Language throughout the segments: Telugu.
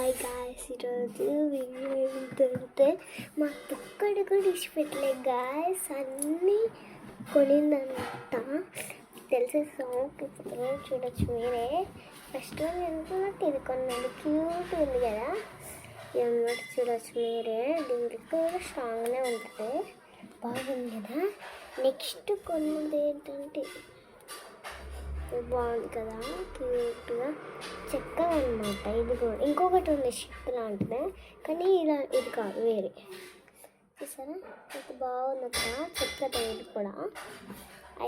హాయ్ గాయస్, ఈరోజు వీడియో ఏమిటంటే మా కుక్కడు కూడా ఇచ్చిపెట్టలే గాయస్, అన్నీ కొనిందంట. తెలిసే సాంగ్ ఇప్పుడు చూడొచ్చు మీరే. ఫస్ట్ ఎందుకున్నట్టు ఇది కొన్నాను, క్యూట్ ఉంది కదా, ఏమన్నట్టు చూడొచ్చు మీరే. దీనికి కూడా స్ట్రాంగ్గానే ఉంటుంది, బాగుంది కదా. నెక్స్ట్ కొన్నది ఏంటంటే బాగుంది కదా, క్యూట్గా చెక్క అనమాట. ఇది కూడా ఇంకొకటి ఉంది షిప్ లాంటిదే, కానీ ఇలా ఇది కాదు, వేరే. చూసారా ఎంత బాగుంది కదా, చెక్కతో ఇది కూడా.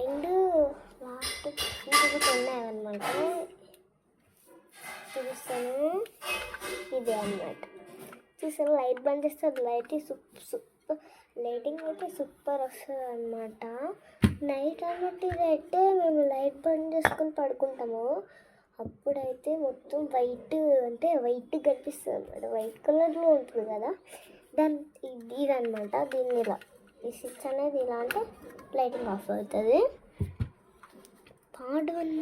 అండ్ లాస్ట్ ఇంకొకటి ఉన్నాయన్నమాట, చూస్తాను. ఇదే అన్నమాట. చూసారా లైట్ బంద్ చేస్తే అది లైటింగ్ అయితే సూపర్ వస్తుంది అనమాట. నైట్ అన్నట్టు ఇదైతే మేము లైట్ బంద్ చేసుకొని పడుకుంటాము, అప్పుడైతే మొత్తం వైట్ అంటే వైట్ కనిపిస్తుంది అనమాట. వైట్ కలర్లో ఉంటుంది కదా, దాని ఇదనమాట. దీన్ని ఇలా ఈ స్విచ్ అనేది ఇలా అంటే లైటింగ్ ఆఫ్ అవుతుంది. థర్డ్ వన్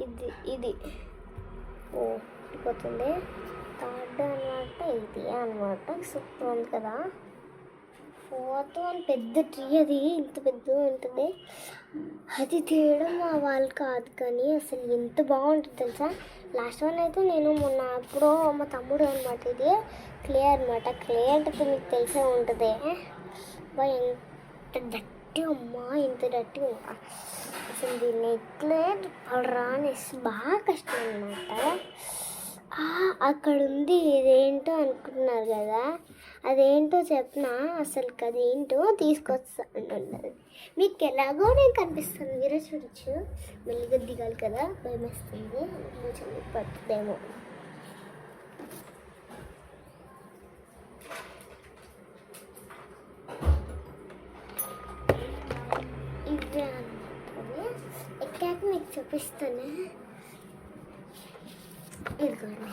ఇది పోతుంది. థర్డ్ అనమాట ఇది అనమాట, సూపర్ ఉంది కదా. ఫోర్త్ వన్ పెద్ద ట్రీ, అది ఇంత పెద్దగా ఉంటుంది. అది తీయడం మా వాళ్ళు కాదు, కానీ అసలు ఎంత బాగుంటుంది తెలుసా. లాస్ట్ వన్ అయితే నేను మొన్న ఎప్పుడో మా తమ్ముడు అనమాట. ఇది క్లే అనమాట. క్లే అంటే మీకు తెలిసే ఉంటుంది. ఎంత డట్టి అమ్మా, ఎంత డట్టి అసలు దీన్ని ఎట్లే రానేసి బాగా కష్టం అనమాట. అక్కడ ఉంది, ఇదేంటో అనుకుంటున్నారు కదా, అదేంటో చెప్పినా అసలు అదేంటో తీసుకొస్తా అంటున్నది. మీకు ఎలాగో నేను కనిపిస్తాను, మీరే చూడొచ్చు. మెల్లిగా దిగాలి కదా, భయం వేస్తుంది, కొంచెం పడుతుందేమో. ఇవే అనుకుంటుంది. ఎక్కాక మీకు చూపిస్తాను. ఇదిగోండి,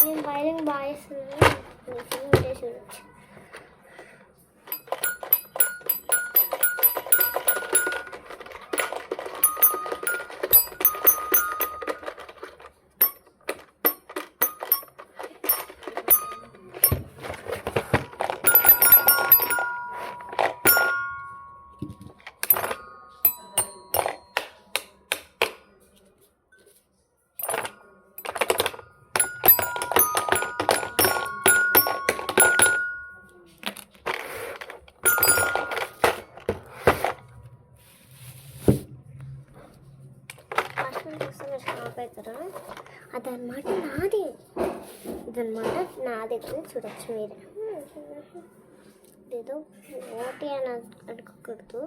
నేను వైరింగ్ బాగా చేస్తున్నాను, మీరే చూడొచ్చు. షాప్ అవుతారా, అదనమాట నాది. ఇదనమాట నా దగ్గర చూడొచ్చు మీరే. ఏదో ఓటీ అని అడగకూడదు,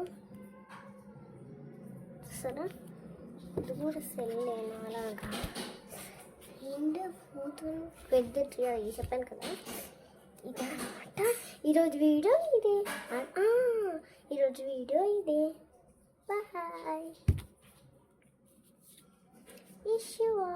సరే. ఇది కూడా సెల్లేనా అలాగా. అండ్ ఫోర్త్ పెద్ద ట్రీ చెప్పాను కదా, ఇదనమాట ఈరోజు వీడియో ఇదే. ఈరోజు వీడియో ఇదే. బాయ్. Yeshua.